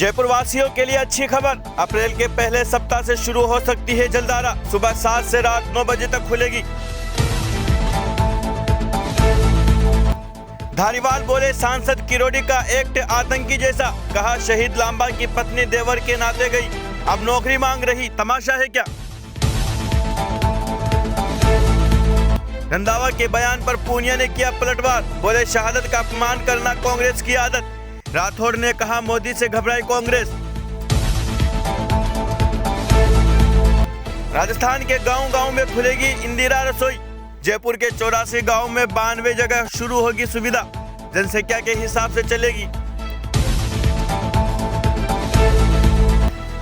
जयपुर वासियों के लिए अच्छी खबर, अप्रैल के पहले सप्ताह से शुरू हो सकती है जलधारा। सुबह 7 से रात 9 बजे तक खुलेगी। धारीवाल बोले सांसद किरोड़ी का एक्ट आतंकी जैसा, कहा शहीद लांबा की पत्नी देवर के नाते गई, अब नौकरी मांग रही, तमाशा है क्या। रंधावा के बयान पर पूनिया ने किया पलटवार, बोले शहादत का अपमान करना कांग्रेस की आदत। राठौड़ ने कहा मोदी से घबराई कांग्रेस। राजस्थान के गांव-गांव में खुलेगी इंदिरा रसोई। जयपुर के 84 गांव में 92 जगह शुरू होगी सुविधा, जनसंख्या के हिसाब से चलेगी।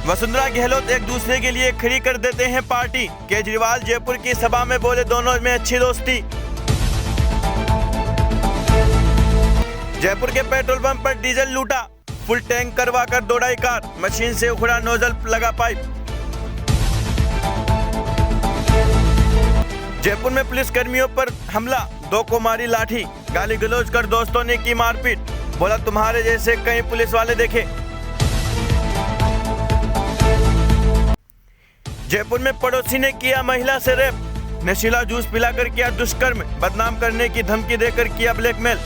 वसुंधरा गहलोत एक दूसरे के लिए खड़ी कर देते हैं पार्टी। केजरीवाल जयपुर की सभा में बोले दोनों में अच्छी दोस्ती। जयपुर के पेट्रोल पंप पर डीजल लूटा, फुल टैंक करवा कर दौड़ाई कार, मशीन से उखड़ा नोजल लगा पाइप। जयपुर में पुलिस कर्मियों पर हमला, 2 को मारी लाठी, गाली गलौज कर दोस्तों ने की मारपीट, बोला तुम्हारे जैसे कई पुलिस वाले देखे। जयपुर में पड़ोसी ने किया महिला से रेप, नशीला जूस पिलाकर किया दुष्कर्म, बदनाम करने की धमकी देकर किया ब्लैकमेल।